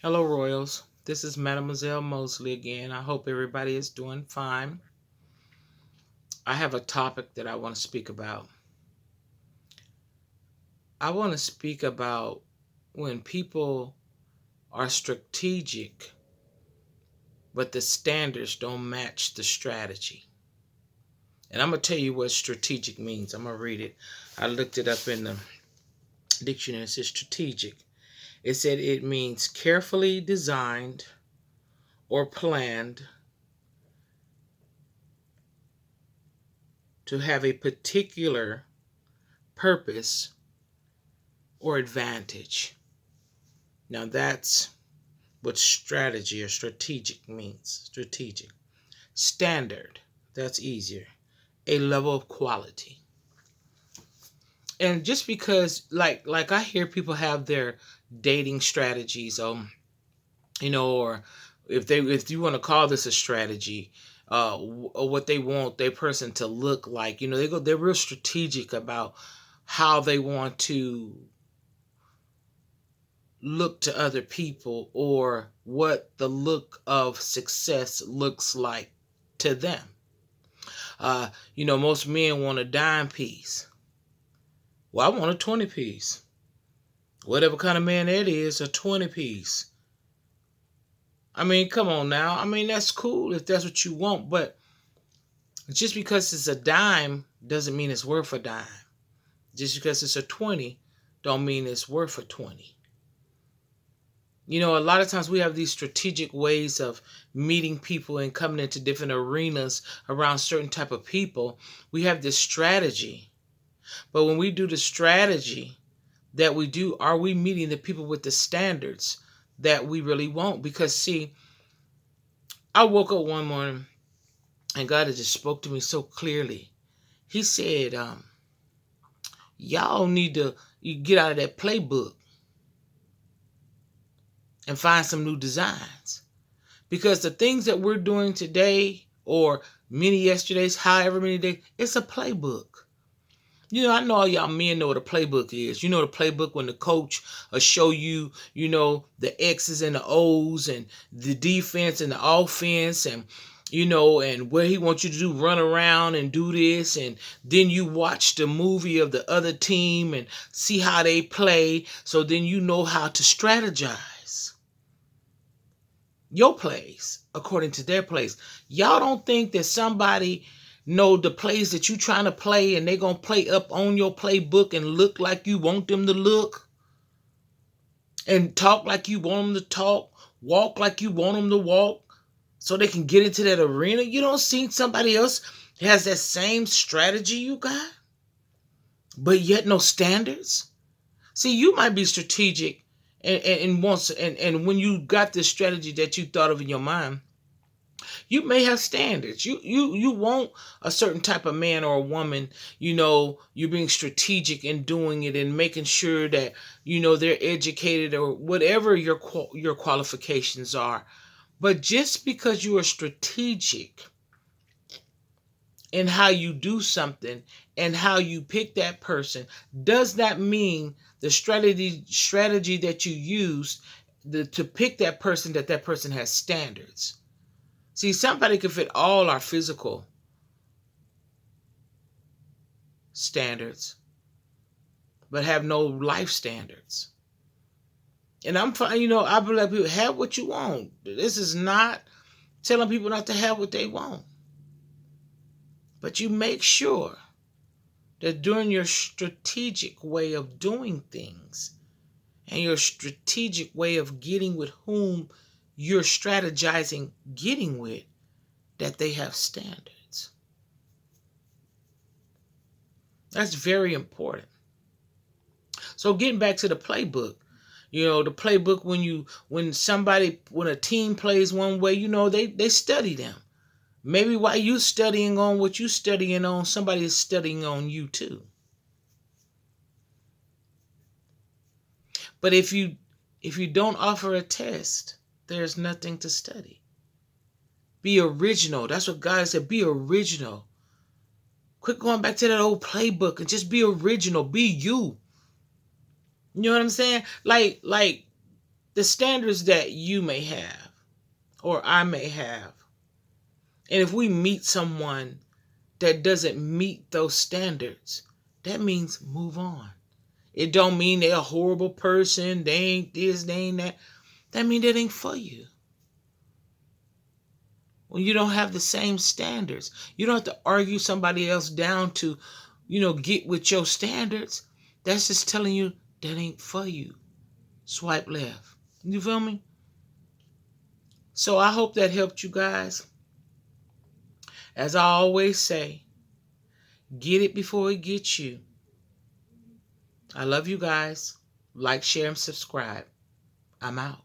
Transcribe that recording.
Hello, Royals. This is Mademoiselle Mosley again. I hope everybody is doing fine. I have a topic that I want to speak about. I want to speak about when people are strategic, but the standards don't match the strategy. And I'm going to tell you what strategic means. I'm going to read it. I looked it up in the dictionary. It says strategic. It said it means carefully designed or planned to have a particular purpose or advantage. Now that's what strategy or strategic means. Strategic. Standard. That's easier. A level of quality. And just because like I hear people have their dating strategies, or if you want to call this a strategy, or what they want their person to look like, they're real strategic about how they want to look to other people or what the look of success looks like to them. Most men want a dime piece. Well, I want a 20 piece. Whatever kind of man that is, a 20 piece. I mean, come on now. I mean, that's cool if that's what you want, but just because it's a dime doesn't mean it's worth a dime. Just because it's a 20 don't mean it's worth a 20. A lot of times we have these strategic ways of meeting people and coming into different arenas around certain type of people. We have this strategy. But when we do the strategy that we do, are we meeting the people with the standards that we really want? Because see, I woke up one morning and God had just spoke to me so clearly. He said, y'all need to get out of that playbook and find some new designs. Because the things that we're doing today or many yesterdays, however many days, it's a playbook. I know all y'all men know what a playbook is. The playbook when the coach will show you, the X's and the O's and the defense and the offense and where he wants you to do, run around and do this. And then you watch the movie of the other team and see how they play. So then you know how to strategize your plays according to their plays. Y'all don't think that somebody know the plays that you trying to play and they gonna play up on your playbook and look like you want them to look and talk like you want them to talk, walk like you want them to walk, so they can get into that arena? You don't see somebody else has that same strategy you got, but yet no standards. See, you might be strategic and when you got this strategy that you thought of in your mind, you may have standards. You want a certain type of man or a woman. You're being strategic in doing it and making sure that they're educated or whatever your qualifications are. But just because you are strategic in how you do something and how you pick that person does not mean the strategy that you use to pick that person has standards. See, somebody could fit all our physical standards, but have no life standards. And I'm fine, I believe people have what you want. This is not telling people not to have what they want. But you make sure that during your strategic way of doing things and your strategic way of getting with whom you're strategizing getting with, that they have standards. That's very important. So getting back to the playbook, the playbook when a team plays one way, they study them. Maybe while you studying on what you studying on, somebody is studying on you too. But if you don't offer a test, there's nothing to study. Be original. That's what God said. Be original. Quit going back to that old playbook and just be original. Be you. You know what I'm saying? Like the standards that you may have or I may have. And if we meet someone that doesn't meet those standards, that means move on. It don't mean they're a horrible person. They ain't this, they ain't that. That means that ain't for you. When you don't have the same standards, you don't have to argue somebody else down to, get with your standards. That's just telling you that ain't for you. Swipe left. You feel me? So I hope that helped you guys. As I always say, get it before it gets you. I love you guys. Like, share, and subscribe. I'm out.